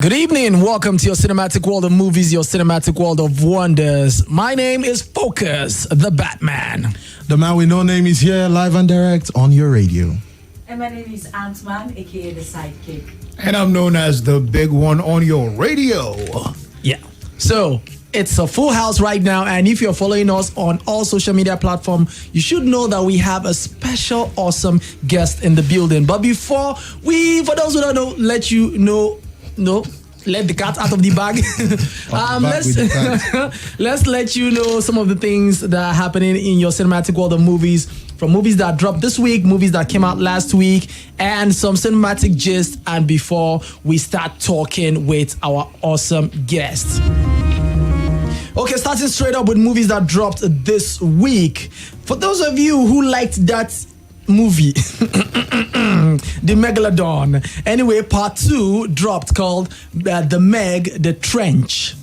Good evening. Welcome to your cinematic world of movies, your cinematic world of wonders. My name is Focus, the Batman. The man with no name is here, live and direct on your radio. And my name is Ant-Man, aka the Sidekick. And I'm known as the big one on your radio. Yeah. So it's a full house right now, and if you're following us on all social media platforms, you should know that we have a special, awesome guest in the building. But before for those who don't know, let the cat out of the bag. Let's let you know some of the things that are happening in your cinematic world of movies, from movies that dropped this week, movies that came out last week, and some cinematic gist. And before we start talking with our awesome guest. Okay, starting straight up with movies that dropped this week. For those of you who liked that movie, The Megalodon. Anyway, part 2 dropped called The Meg, The Trench.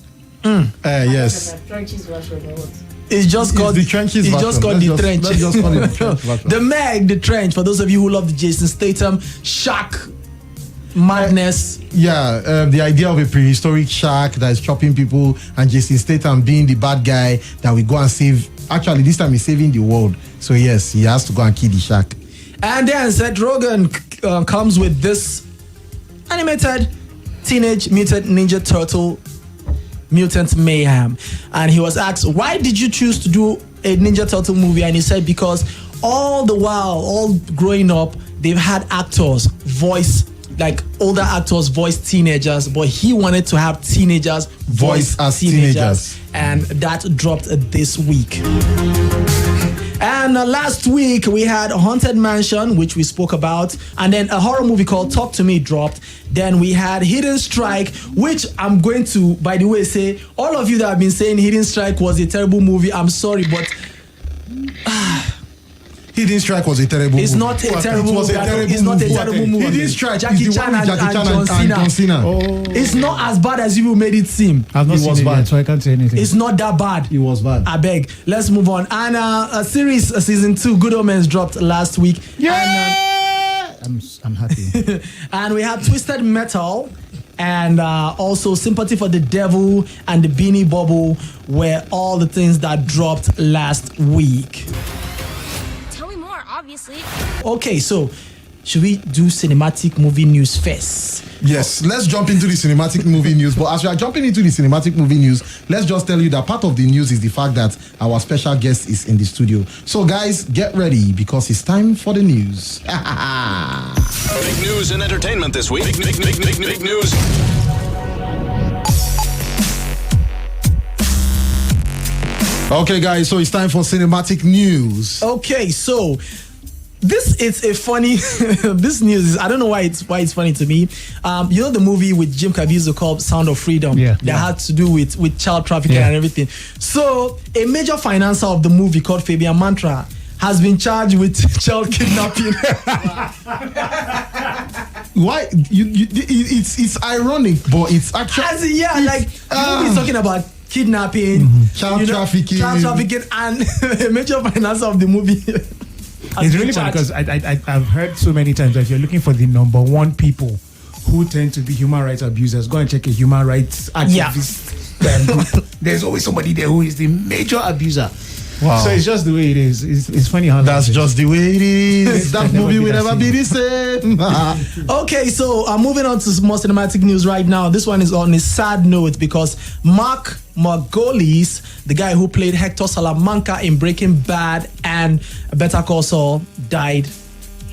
Yes. The Trenches version or what? It's just called the Trenches version. just called The Trench. Let's just call it The Trench version. The Meg, The Trench. For those of you who love the Jason Statham shark madness. The idea of a prehistoric shark that is chopping people and Jason Statham being the bad guy that we go and save. Actually, this time he's saving the world. So yes, he has to go and kill the shark. And then Seth Rogen comes with this animated Teenage Mutant Ninja Turtle Mutant Mayhem. And he was asked, why did you choose to do a Ninja Turtle movie? And he said, because all the while, all growing up, they've had actors voice, like older actors voice teenagers, but he wanted to have teenagers voice as teenagers. And that dropped this week. And last week we had Haunted Mansion, which we spoke about, and then a horror movie called Talk to Me dropped. Then we had Hidden Strike, which I'm going to, by the way, say, all of you that have been saying Hidden Strike was a terrible movie, I'm sorry, but Hidden Strike was a terrible it's movie. Not a terrible It was movie. a terrible It's not a movie. terrible movie. Hidden Strike Jackie is the Chan one with and Jackie Chan and John Cena. It's not as bad as you made it seem. I've not It seen was it bad. yet, so I can't say anything. It's not that bad. It was bad. I beg. Let's move on. And a series, season 2, Good Omens dropped last week. Yeah! I'm happy. And we have Twisted Metal and also Sympathy for the Devil and the Beanie Bubble were all the things that dropped last week. Tell me more, obviously. Okay, so should we do cinematic movie news first? Yes, let's jump into the cinematic movie news. But as we are jumping into the cinematic movie news, let's just tell you that part of the news is the fact that our special guest is in the studio. So guys, get ready because it's time for the news. Big news and entertainment this week. Big news. Okay guys, so it's time for cinematic news. Okay, so this is a funny. This news is, I don't know why it's funny to me. You know the movie with Jim Caviezel called Sound of Freedom, that had to do with child trafficking and everything. So a major financer of the movie called Fabian Mantra has been charged with child kidnapping. Why? It's ironic, but it's actually the movie is talking about kidnapping, child trafficking, and a major financer of the movie. It's really bad because I've heard so many times that if you're looking for the number one people who tend to be human rights abusers, go and check a human rights activist group. There's always somebody there who is the major abuser. Wow. So it's just the way it is. It's funny how that's just the way it is. That movie will never be the same. Okay, so I'm moving on to more cinematic news right now. This one is on a sad note because Mark Margolis, the guy who played Hector Salamanca in Breaking Bad and Better Call Saul, died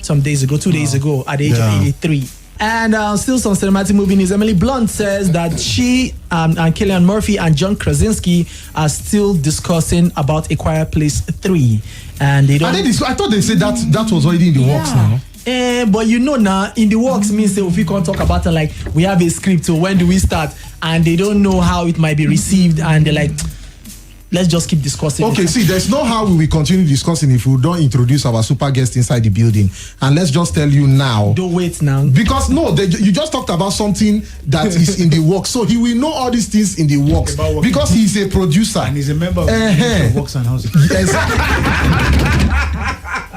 some days ago, 2 days ago, at the age of 83. And still some cinematic movie news. Emily Blunt says that she and Cillian Murphy and John Krasinski are still discussing A Quiet Place 3. And they don't... I thought they said that was already in the works now. But you know now, in the works means that if we can't talk about it, like we have a script, so when do we start? And they don't know how it might be received, and they're like, let's just keep discussing. Okay, see, there's no how we will continue discussing if we don't introduce our super guest inside the building. And let's just tell you now. Don't wait now. Because you just talked about something that is in the works. So he will know all these things in the works because he's a producer. And he's a member of the Works and Housing. Exactly.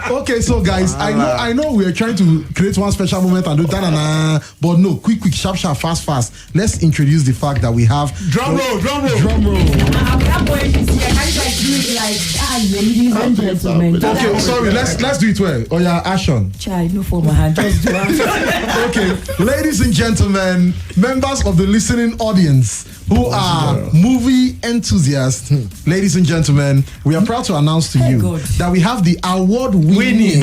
Okay, so guys, I know we are trying to create one special moment and do da-na-na, but no, quick, sharp, fast. Let's introduce the fact that we have Drum roll. Okay, sorry, let's do it well. Oh yeah, action. Child, no for my hand. Just do it. Okay, ladies and gentlemen, members of the listening audience who are movie enthusiasts, ladies and gentlemen, we are proud to announce to you God. that we have the award-winning,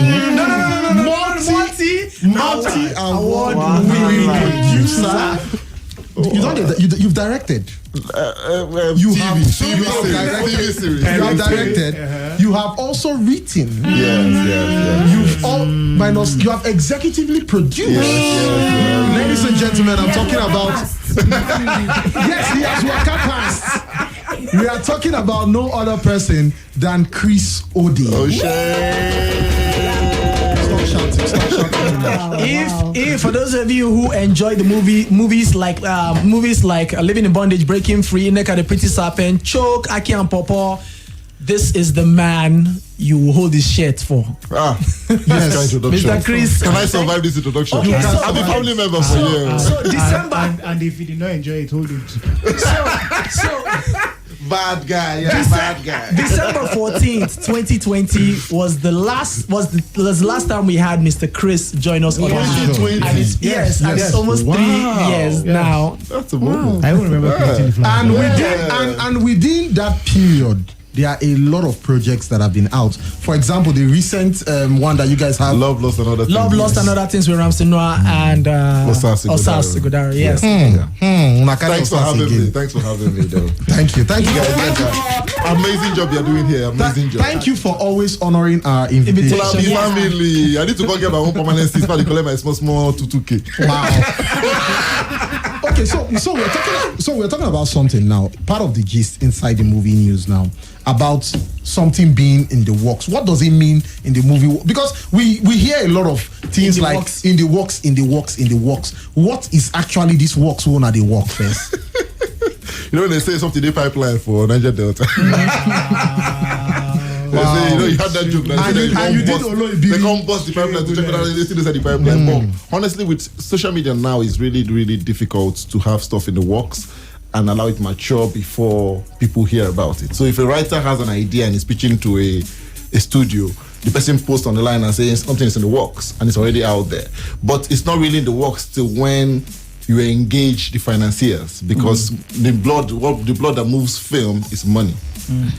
multi-award winning producer. You've directed. You have directed. You have directed. You have also written. Yes. You have executively produced. Yes. Ladies and gentlemen, I'm talking about. Yes, he has worked past. We are talking about no other person than CHRIS ODEH. Oh shit! Stop shouting. If for those of you who enjoy the movies like Living in Bondage Breaking, Nneka The Pretty Serpent, Choke, Aki Pawpaw, this is the man you hold his shirt for. Yes, Mr. Chris. Can I survive this introduction? Okay, I'm a family member for years. So December. And if you did not enjoy it, hold it. So Bad guy, bad guy. December 14th, 2020 was the last time we had Mr. Chris join us on the show. 2020. And it's almost 3 years now. That's a moment. I don't remember creating the flower. And within that period, there are a lot of projects that have been out. For example, the recent one that you guys have, Love, Lost, and Other Things. Love, Lost, and Other Things with Ramsey Nouah and Osas Godara. Yes. Thanks for having me. Thanks for having me, though. Thank you guys. Amazing job you're doing here. Amazing job. Thank you for always honoring our invitation. Family. I need to go get my own permanent seat so I collect my small 22K. Wow. Okay, so we're talking about something now. Part of the gist inside the movie news now about something being in the works. What does it mean in the movie? Because we hear a lot of things like works. in the works. What is actually this works? When are they work first? You know when they say something, they pipeline for Niger Delta. Wow. Say, you had that joke. They come bust the pipeline to check it out. They still say the pipeline. But honestly, with social media now, it's really, really difficult to have stuff in the works and allow it mature before people hear about it. So if a writer has an idea and is pitching to a studio, the person posts on the line and says something is in the works and it's already out there. But it's not really in the works till when you engage the financiers, because the blood that moves film is money.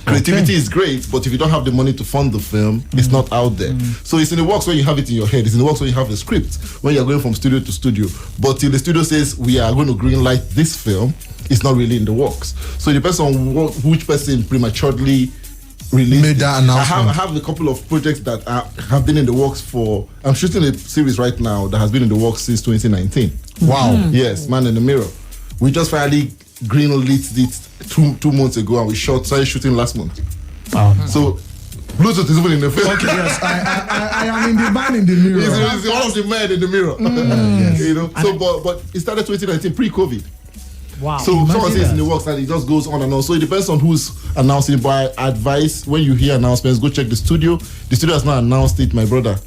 Creativity is great, but if you don't have the money to fund the film, it's not out there. So it's in the works when you have it in your head. It's in the works when you have the script, when you're going from studio to studio. But till the studio says we are going to greenlight this film, it's not really in the works. So it depends on which person prematurely released that announcement. I have a couple of projects that have been in the works for. I'm shooting a series right now that has been in the works since 2019. Wow. Yes, Man in the Mirror. We just finally greenlit it 2 months ago, and we started shooting last month. Wow. So Bluetooth is even in the film. Okay, yes, I am in the Man in the Mirror. He's one of the men in the mirror. Yes. You know. So, but it started 2019 pre-COVID. Wow. So someone says in the works and it just goes on and on. So it depends on who's announcing. But I advise, when you hear announcements, go check the studio. The studio has not announced it, my brother.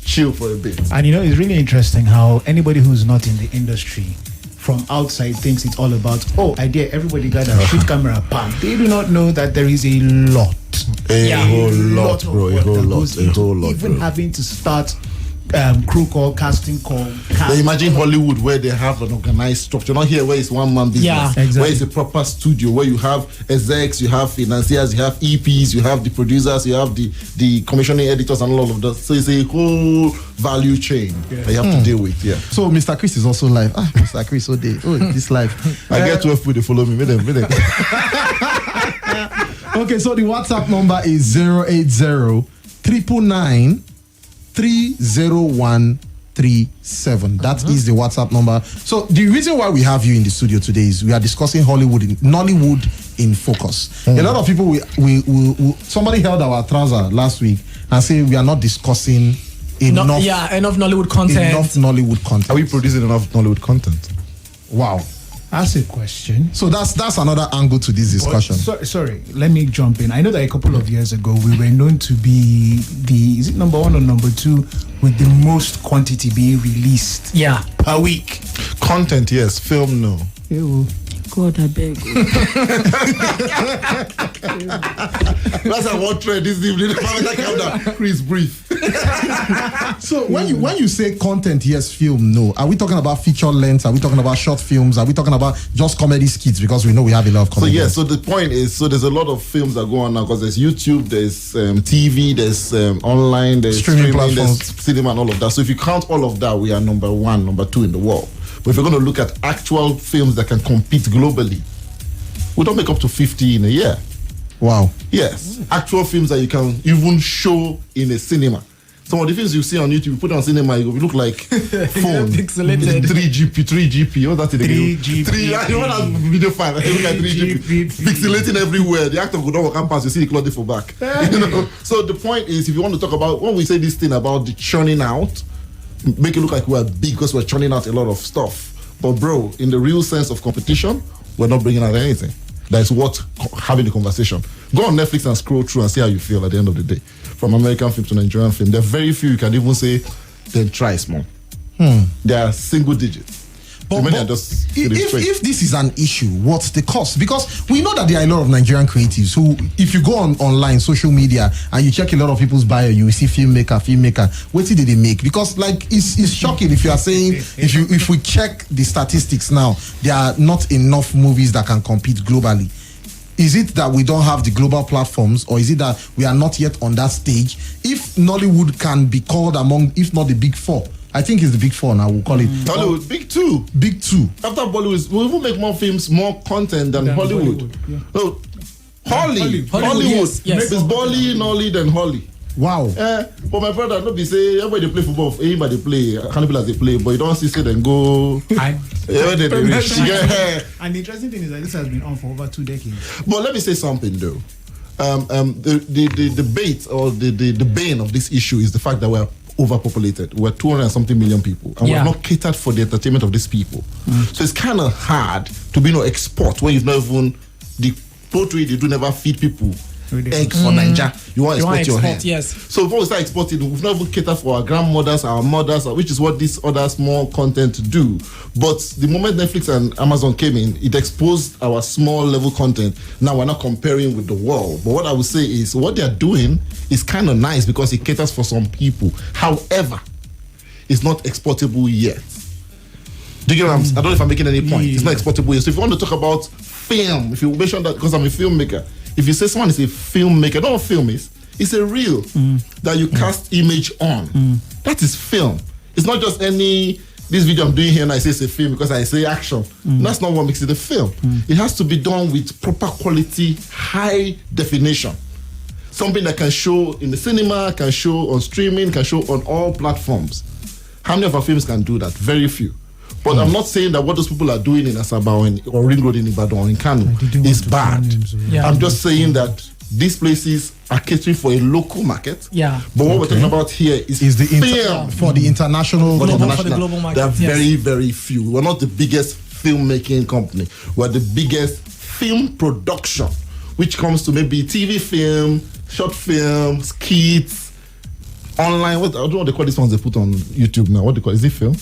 Chill for a bit. And it's really interesting how anybody who's not in the industry from outside thinks it's all about, idea, everybody got a shoot camera, bam. They do not know that there is a lot. A whole lot, bro. A whole lot. Even having to start crew call, casting call. Imagine Hollywood, where they have an organized structure. Not here where it's one man business. Yeah, exactly. Where it's a proper studio, where you have execs, you have financiers, you have EPs, you have the producers, you have the commissioning editors and all of that. So it's a whole value chain that you have to deal with. Yeah. So Mr. Chris is also live. Mr. Chris ODEH. Oh, this live. I get 12 people to follow me. Make them. Okay, so the WhatsApp number is 080 999 30137. That is the WhatsApp number. So the reason why we have you in the studio today is we are discussing Nollywood in focus. A lot of people, we somebody held our trouser last week and say we are not discussing enough. Enough Nollywood content. Enough Nollywood content. Are we producing enough Nollywood content? Wow. That's a question. So that's another angle to this discussion. Sorry, let me jump in. I know that a couple of years ago we were known to be is it number 1 or number 2 with the most quantity being released per week. Content, yes. Film, no. God, I beg. That's a one trend this evening. Chris, breathe. So when you say content, yes, film, no. Are we talking about feature length? Are we talking about short films? Are we talking about just comedy skits? Because we know we have a lot of comedy. So the point is, there's a lot of films that go on now because there's YouTube, there's TV, there's online, there's streaming there's platforms, cinema, and all of that. So if you count all of that, we are number 1, number 2 in the world. But if you're going to look at actual films that can compete globally, we don't make up to 50 in a year. Wow. Yes. Actual films that you can even show in a cinema. Some of the films you see on YouTube, you put on cinema, it will look like phone. Pixelated. 3GP. Oh, that's it again. 3GP. You want a video file? Look at 3GP. Pixelating everywhere. The actor would not walk past, you see the clothing for back. So the point is, if you want to talk about, when we say this thing about the churning out, make it look like we're big because we're churning out a lot of stuff. But bro, in the real sense of competition, we're not bringing out anything. That's what having the conversation. Go on Netflix and scroll through and see how you feel at the end of the day. From American film to Nigerian film, there are very few you can even say, then try small. They are single digits. But if this is an issue, what's the cost? Because we know that there are a lot of Nigerian creatives who, if you go online, social media, and you check a lot of people's bio, you will see filmmaker. What did they make? Because it's shocking if you are saying, if we check the statistics now, there are not enough movies that can compete globally. Is it that we don't have the global platforms, or is it that we are not yet on that stage? If Nollywood can be called among, if not the big 4, I think it's the big 4 now, we'll call it. Hollywood, big 2. Big 2. After Bollywood, we even make more films, more content than Hollywood. So, Hollywood. Yes. It's Bolly, Nolly, then Holly. Wow. But my brother, not be say, everybody they play football, anybody play, cannibal as they play, but you don't see them go. And And the interesting thing is that this has been on for over 2 decades. But let me say something though. The debate or the bane of this issue is the fact that we're overpopulated. We're 200 and something million people, and we're not catered for the entertainment of these people. So it's kind of hard to be export when you've not even the poultry they do never feed people eggs for Nigeria. You want to export your hand. Yes. So before we start exporting, we've not even catered for our grandmothers, our mothers, which is what these other small content do. But the moment Netflix and Amazon came in, it exposed our small level content. Now we're not comparing with the world. But what I would say is what they're doing is kind of nice because it caters for some people. However, it's not exportable yet. Do you get what I don't know if I'm making any point. It's not exportable yet. So if you want to talk about film, if you mention that, because I'm a filmmaker, if you say someone is a filmmaker, not a film is, it's a reel that you cast image on. That is film. It's not just this video I'm doing here and I say it's a film because I say action. That's not what makes it a film. It has to be done with proper quality, high definition. Something that can show in the cinema, can show on streaming, can show on all platforms. How many of our films can do that? Very few. But I'm not saying that what those people are doing in Asaba or Ring Road in Ibadan or in Kano is bad. I'm just saying that these places are catering for a local market. Yeah. But what we're talking about here is the film. For the international for the global market. There are very, very few. We're not the biggest filmmaking company. We're the biggest film production, which comes to maybe TV film, short film, skits, online. I don't know what they call these ones they put on YouTube now. What they call is it film?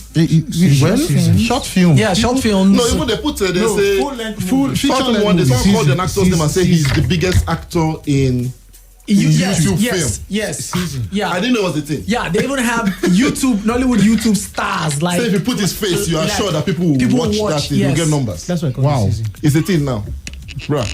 Short film. Yeah, short films. No, even they put they say full feature one. They call the actor's name and say he's the biggest actor in YouTube film. Yes. Yeah. I didn't know it was a thing. Yeah, they even have Nollywood YouTube stars. Like, so if you put his face, you are sure that people will watch that thing. Yes. You'll get numbers. That's why I call Wow. It's a thing now. Bruh.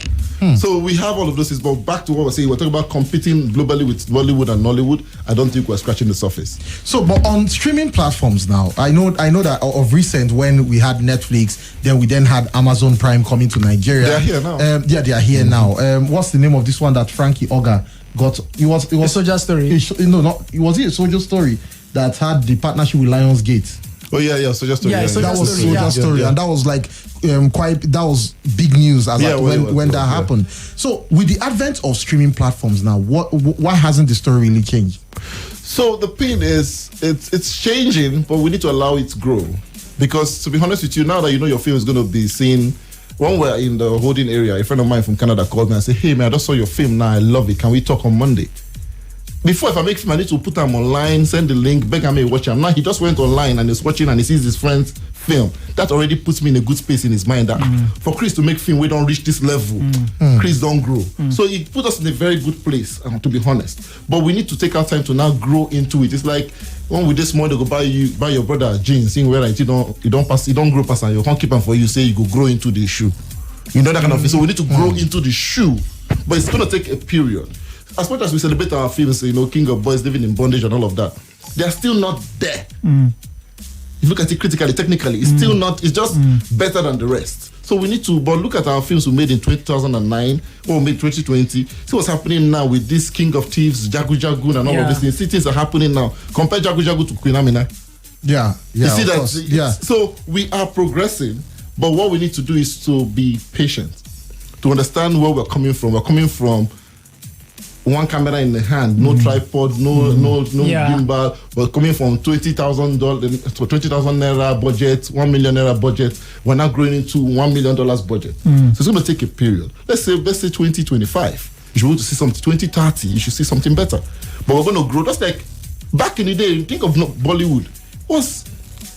So we have all of those things, but back to what we're saying, we're talking about competing globally with Bollywood and Nollywood. I don't think we're scratching the surface. So, but on streaming platforms now, I know that of recent when we had Netflix, then we had Amazon Prime coming to Nigeria. They are here now. They are here now. What's the name of this one that Frankie Oga got? It was A Soldier Story. It was a Soldier Story that had the partnership with Lionsgate. Oh yeah, Soldier Story. Yeah, That was Story, Soldier Story, and that was like that was big news when that happened. So with the advent of streaming platforms now, why hasn't the story really changed? So the thing is, it's changing, but we need to allow it to grow. Because to be honest with you, now that you know your film is going to be seen, when we're in the holding area, a friend of mine from Canada called me and said, hey man, I just saw your film now, I love it. Can we talk on Monday? Before, if I make film, I need to put them online, send the link, beg him to watch him. Now he just went online and is watching and he sees his friend's film. That already puts me in a good space in his mind that for Chris to make film, we don't reach this level. Chris don't grow. So it put us in a very good place, to be honest. But we need to take our time to now grow into it. It's like when we this morning go buy your brother jeans, seeing where you don't grow past and you can't keep them for you, say you go grow into the shoe. You know that kind of thing. So we need to grow into the shoe. But it's gonna take a period. As much as we celebrate our films, you know, King of Boys, Living in Bondage and all of that, they are still not there. You look at it critically, technically, it's still not, it's just better than the rest. So we need to, but look at our films we made in 2009 or made 2020. See what's happening now with this King of Thieves, Jagu Jagun and all of these things. See things are happening now. Compare Jagu Jagu to Queen Amina. Yeah. You see that? Course. Yeah. So we are progressing, but what we need to do is to be patient, to understand where we're coming from. We're coming from one camera in the hand, no tripod, no gimbal. We're coming from $20,000 to $20,000 budget, $1 million budget. We're now growing into $1 million budget. So it's going to take a period. Let's say 2025. You should be able to see something. 2030, you should see something better. But we're going to grow. Just like back in the day, think of Bollywood. It was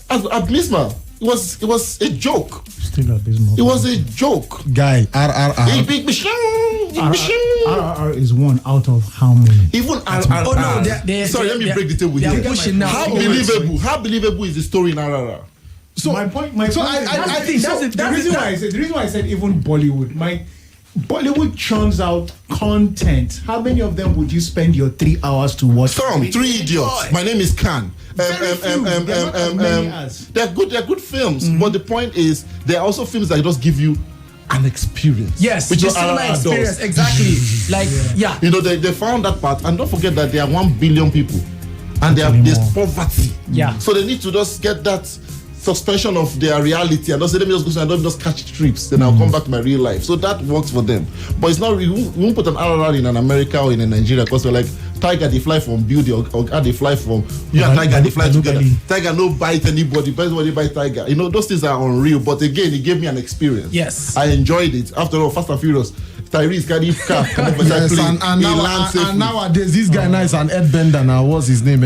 abysmal. It was a joke. Still abysmal. It was a joke. Guy, RRR. RRR is one out of how many? Even RRR. Oh no, sorry, let me break the table here. Pushing now. How believable is the story in RRR? So I think the reason why I said even Bollywood, Bollywood churns out content. How many of them would you spend your 3 hours to watch? Some 3 Idiots. My name is Khan. They're good films. But the point is, there are also films that just give you an experience. Yes, which the is cinema experience. Exactly. Like you know, they found that part, and don't forget that there are 1 billion people, and there's poverty. Yeah. So they need to just get that suspension of their reality and don't say, let me just go so I don't just catch trips, then I'll come back to my real life. So that works for them. But it's not, we won't put an RRR in an America or in a Nigeria because we're like, Tiger, they fly from beauty, or they fly from, you and Tiger, they fly together. Tiger no bite anybody, but everybody bite Tiger. You know, those things are unreal. But again, it gave me an experience. Yes. I enjoyed it. After all, Fast and Furious, Tyrese carry car, come up Yes, and nowadays this guy now is an airbender now. What's his name?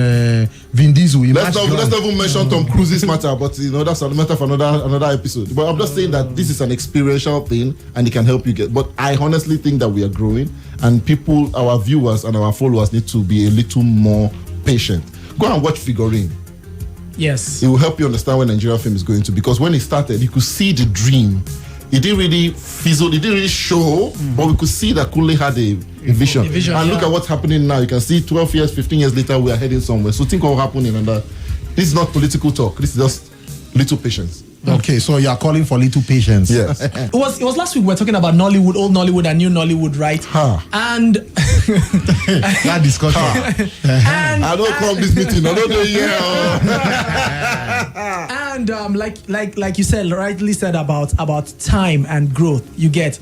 Vin Diesel. Let's not even mention Tom Cruise's matter, but you know that's a matter for another episode. But I'm just saying that this is an experiential thing and it can help you get. But I honestly think that we are growing, and people, our viewers and our followers, need to be a little more patient. Go and watch Figurine. Yes. It will help you understand where Nigerian film is going to, because when it started, you could see the dream. It didn't really fizzle, it didn't really show, but we could see that Kunle had a vision. And look at what's happening now. You can see 12 years, 15 years later, we are heading somewhere. So think what will happen and that. This is not political talk. This is just little patience. Okay, so you are calling for little patience. Yes. It was last week we were talking about Nollywood, old Nollywood and new Nollywood, right? And that discussion. I don't come this meeting. I don't know And like you said, rightly said about time and growth. You get,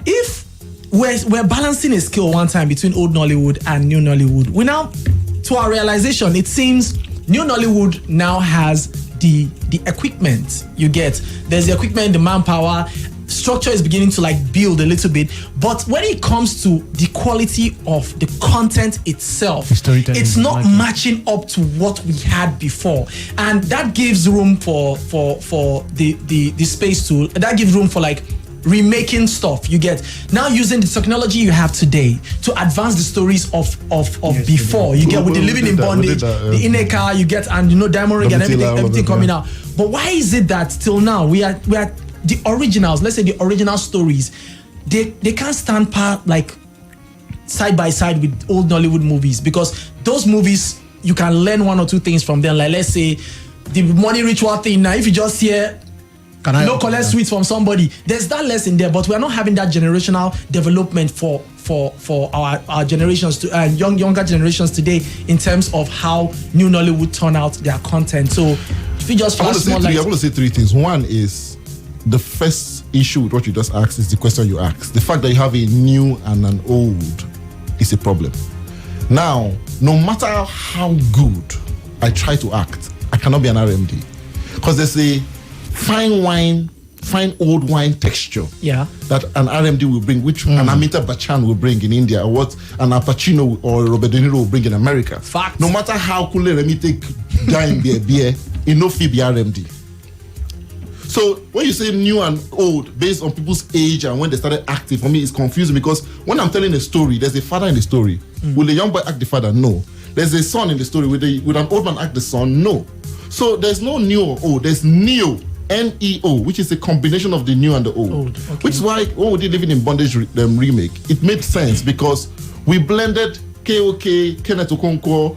if we're balancing a scale one time between old Nollywood and new Nollywood, we now, to our realization, it seems new Nollywood now has the equipment. You get, there's the equipment, the manpower, structure is beginning to like build a little bit, but when it comes to the quality of the content itself, it's not matching up to what we had before, and that gives room for the space to, that gives room for like remaking stuff. You get, now using the technology you have today to advance the stories of before. You get, with the Living in Bondage, the Nneka, you get, and you know, Diamond Ring and everything coming out. But why is it that till now we are the originals, let's say the original stories, they can't stand part like side by side with old Nollywood movies? Because those movies, you can learn 1 or 2 things from them. Like, let's say the money ritual thing. Now if you just hear collect sweets from somebody, there's that lesson there, but we're not having that generational development for our generations to younger generations today in terms of how new Nollywood turn out their content. So if you just I want to say 3 things. One is, the first issue with what you just asked is the question you asked. The fact that you have a new and an old is a problem. Now, no matter how good I try to act, I cannot be an RMD. because there's a fine old wine texture that an RMD will bring, which an Amitabh Bachchan will bring in India, or what an Al Pacino or Robert De Niro will bring in America. Fact. No matter how cool Remy take down beer, it no fee be RMD. So when you say new and old based on people's age and when they started acting, for me it's confusing, because when I'm telling a story, there's a father in the story. Will the young boy act the father? No. There's a son in the story. Will an old man act the son? No. So there's no new or old. There's neo. Neo, which is a combination of the new and the old. Okay. Which is why when we did Living in Bondage remake, it made sense because we blended KOK, Kenneth Okonkwo,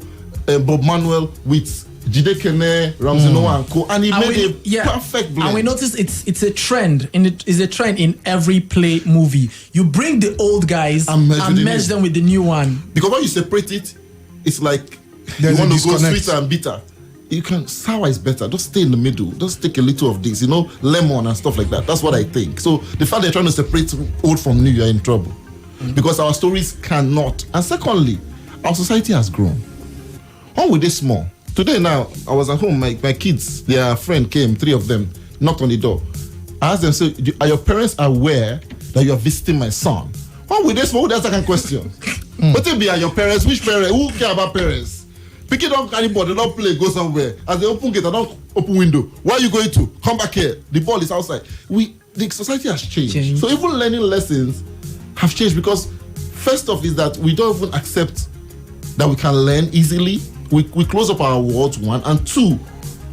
Bob Manuel with Jide Kene, Ramsey Nouah and co, and he made a perfect blend. And we noticed it's a trend. It's a trend in every play movie. You bring the old guys and merge them with the new one. Because when you separate it, it's like there's you want to go sweeter and bitter. You can, sour is better. Just stay in the middle. Just take a little of this, lemon and stuff like that. That's what I think. So the fact they're trying to separate old from new, you're in trouble. Because our stories cannot. And secondly, our society has grown. When we this small. Today now, I was at home, my kids, their friend came, 3 of them, knocked on the door. I asked them, so, are your parents aware that you are visiting my son? When we this small, that's the second question. What will be your parents? Which parents? Who care about parents? Pick it up, carry ball, they don't play, go somewhere. As they open gate, I don't open window. Where are you going to? Come back here. The ball is outside. The society has changed. So even learning lessons have changed, because first off is that we don't even accept that we can learn easily. We close up our worlds, 1, and 2,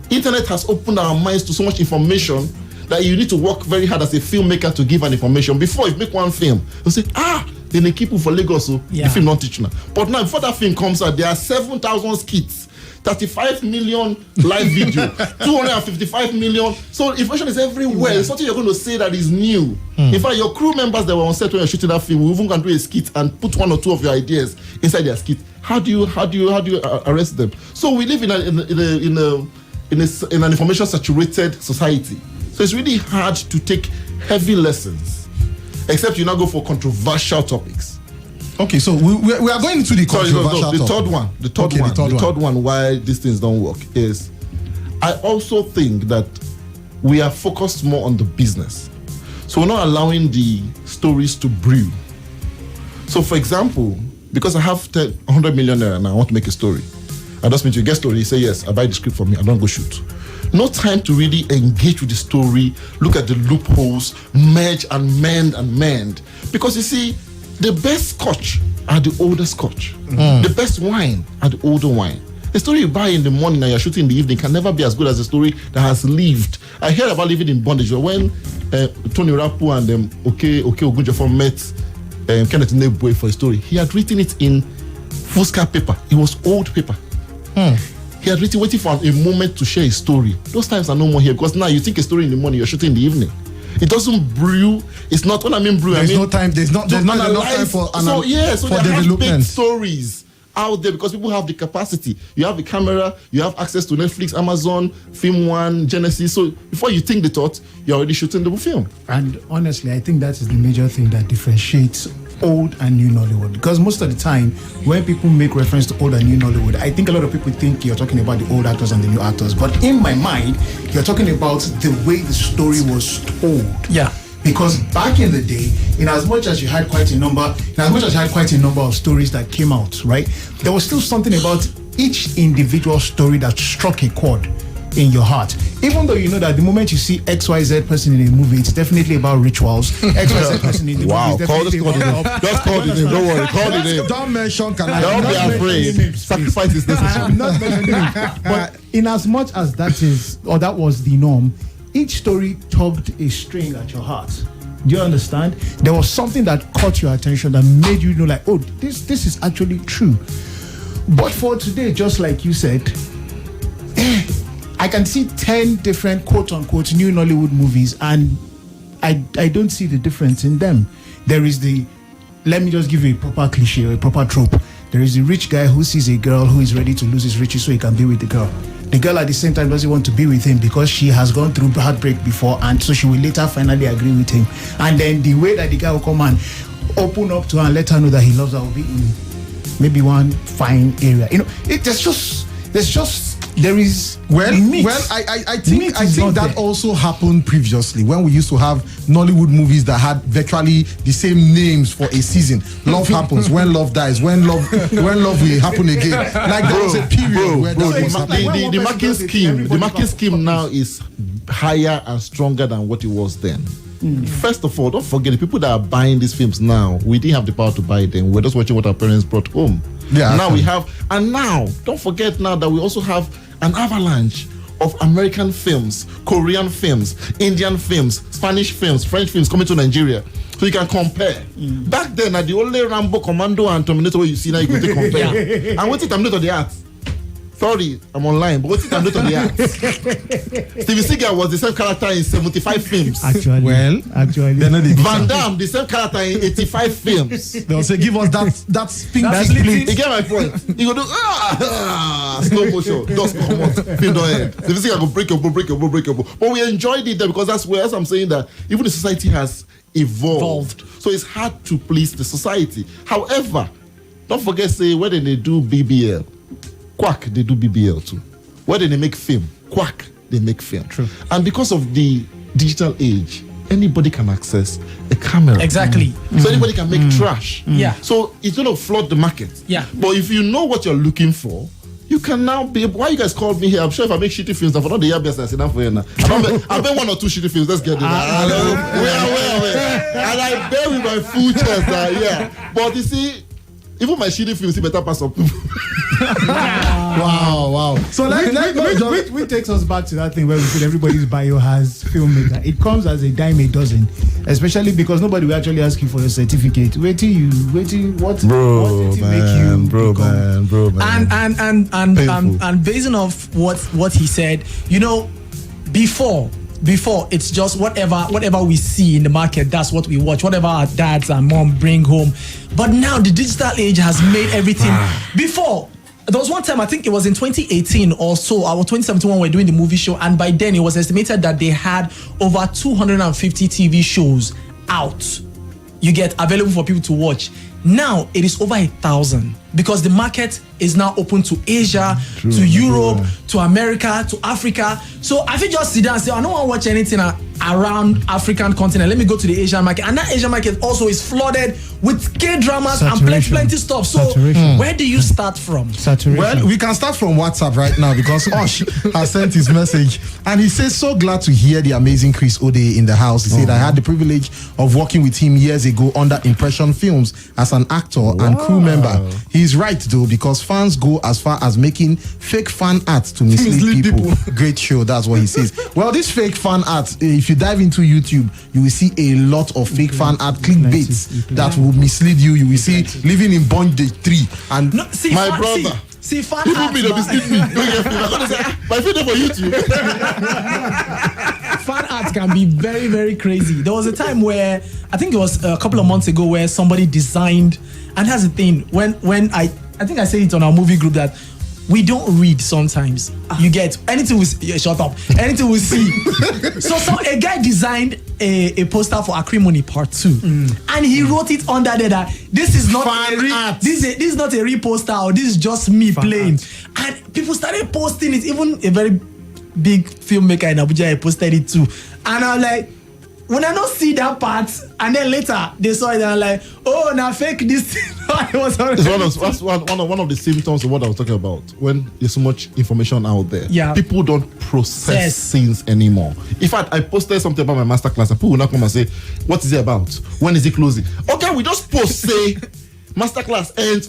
internet has opened our minds to so much information that you need to work very hard as a filmmaker to give an information. Before you make one film, you say, then they keep you for Lagos, so the film not teach now. But now, before that film comes out, there are 7,000 skits, 35 million live video, 255 million. So information is everywhere. It's something you're going to say that is new. In fact, your crew members that were on set when you're shooting that film will even go and do a skit and put 1 or 2 of your ideas inside their skit. How do you arrest them? So we live in an information saturated society. So it's really hard to take heavy lessons, except you now go for controversial topics. Okay, so we are going into the controversial the third one. The third one why these things don't work is, I also think that we are focused more on the business. So we're not allowing the stories to brew. So for example, because I have 100 million naira and I want to make a story, I just mean to get story, say yes, I buy the script for me, I don't go shoot. No time to really engage with the story, look at the loopholes, merge and mend. Because you see, the best scotch are the older scotch. The best wine are the older wine. The story you buy in the morning and you're shooting in the evening can never be as good as the story that has lived. I heard about Living in Bondage when Tony Rapu and Oke Ogunjofo met Kenneth Nebwe for a story. He had written it in foolscap paper. It was old paper. He had written, waiting for a moment to share a story. Those times are no more here, because now you think a story in the morning, you're shooting in the evening. It doesn't brew. It's not, when I mean brew, there's no time. There's not enough time for development. Stories out there, because people have the capacity. You have the camera, you have access to Netflix, Amazon, Film One, Genesis. So before you think the thought, you're already shooting the film. And honestly, I think that is the major thing that differentiates old and new Nollywood. Because most of the time, when people make reference to old and new Nollywood, I think a lot of people think you're talking about the old actors and the new actors. But in my mind, you're talking about the way the story was told. Yeah. Because back in the day, in as much as you had quite a number of stories that came out, right, there was still something about each individual story that struck a chord in your heart. Even though you know that the moment you see XYZ person in a movie, it's definitely about rituals. XYZ person in the movie is definitely about... Just call the name, don't worry, call the name. Don't mention, don't be afraid. Sacrifice is necessary. I am not mentioning it. But in as much as that is, or that was the norm, each story tugged a string at your heart. Do you understand? There was something that caught your attention that made you know, like, oh, this is actually true. But for today, just like you said, I can see 10 different quote-unquote new Nollywood movies, and I don't see the difference in them. There is let me just give you a proper cliche or a proper trope. There is a rich guy who sees a girl who is ready to lose his riches so he can be with the girl. The girl at the same time doesn't want to be with him because she has gone through heartbreak before, and so she will later finally agree with him. And then the way that the guy will come and open up to her and let her know that he loves her will be in maybe one fine area. You know, there's just there is Well, I think that also happened previously when we used to have Nollywood movies that had virtually the same names for a season. Love happens, when love dies, when love will happen again. Like there was a period where that was happening. The marking scheme now is higher and stronger than what it was then. First of all, don't forget the people that are buying these films now. We didn't have the power to buy them. We're just watching what our parents brought home. Yeah. Now we have, and now don't forget now that we also have an avalanche of American films, Korean films, Indian films, Spanish films, French films coming to Nigeria. So you can compare. Back then, the only Rambo, Commando, and Terminator you see now, you could compare. And what's Terminator the art? Sorry, I'm online, but what's Terminator the art? Steven Seagal was the same character in 75 films. Actually, Van Damme, the same character in 85 films. They'll say, give us that spin. You get my point. You go do slow motion, dust come out, film don't end. Steven Seagal go break your bone. But we enjoyed it there because that's where, as I'm saying, that even the society has evolved. So it's hard to please the society. However, don't forget, say, whether they do BBL, Quack, they do BBL too. Whether they make film, Quack, they make film. True. And because of the digital age, anybody can access a camera. Exactly. So anybody can make trash. Yeah. So it's going to flood the market. Yeah. But if you know what you're looking for, you can now be. Why you guys called me here? I'm sure if I make shitty films, I'm not the year best I sit down for you now. I've been 1 or 2 shitty films. Let's get it. And I bear with my full chest. Yeah. But you see, even my shitty films, see better pass up. Wow. So which takes us back to that thing where we said everybody's bio has filmmaker. It comes as a dime a dozen, especially because nobody will actually ask you for your certificate. What did it make you become? And basing off what he said, before it's just whatever we see in the market, that's what we watch, whatever our dads and mom bring home. But now the digital age has made everything. Before, there was one time, I think it was in 2018 or so, or 2017 when we were doing the movie show, and by then it was estimated that they had over 250 TV shows out. You get available for people to watch. Now it is over 1,000 because the market is now open to Asia, to Europe, to America, to Africa. So I think just sit down and say, I don't want to watch anything around African continent. Let me go to the Asian market. And that Asian market also is flooded with K-dramas and plenty stuff. So where do you start from? Well, we can start from WhatsApp right now because Osh has sent his message. And he says, so glad to hear the amazing CHRIS ODEH in the house. He said, I had the privilege of working with him years ago under Impression Films as an actor and crew member. He's right though, because fans go as far as making fake fan art to mislead people. Great show, that's what he says. Well, this fake fan art, if you dive into YouTube, you will see a lot of fake fan art clickbaits that will mislead you. You will see Living In Bondage 3 and my brother. See, fan people art, be the mislead me. Don't get me. I'm gonna say, my video for YouTube. Fan art can be very, very crazy. There was a time where I think it was a couple of months ago where somebody designed, and that's the thing, when I think I said it on our movie group that we don't read sometimes. You get anything we see, shut up. Anything we see. So a guy designed a poster for Acrimony Part 2, and he wrote it under there that this is not this is not a real poster, or this is just me playing. And people started posting it. Even a very big filmmaker in Abuja posted it too. And I'm like, when I don't see that part, and then later they saw it and I'm like, oh, now fake this. It's one of the symptoms of what I was talking about. When there's so much information out there, people don't process things anymore. In fact, I posted something about my masterclass and people will not come and say, what is it about? When is it closing? Okay, we just post, say, masterclass ends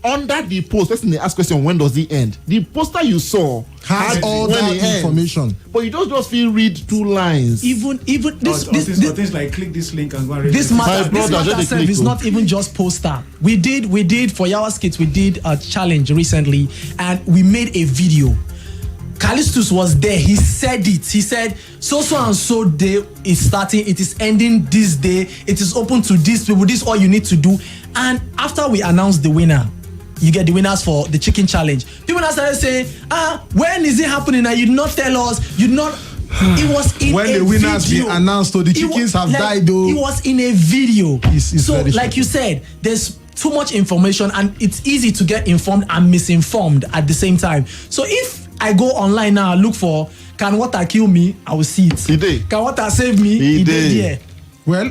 under the post. Person they ask question, when does it end? The poster you saw has all that information, but you don't just feel read 2 lines. Even this things like click this link and go and read this matter is not even just poster. We did for Yawa Skits, we did a challenge recently and we made a video. Callistus was there. He said it. He said, so and so day is starting. It is ending this day. It is open to these people. This is all you need to do. And after we announced the winner, you get the winners for the chicken challenge. People now started saying, when is it happening? And you did not tell us. You did not. It was in when a the winners video. be announced, so the chickens have died though. It was in a video. So like shocking. You said, there's too much information and it's easy to get informed and misinformed at the same time. So if I go online now, look for can water kill me? I will see it. He did. Can water save me? He He did. did. Yeah.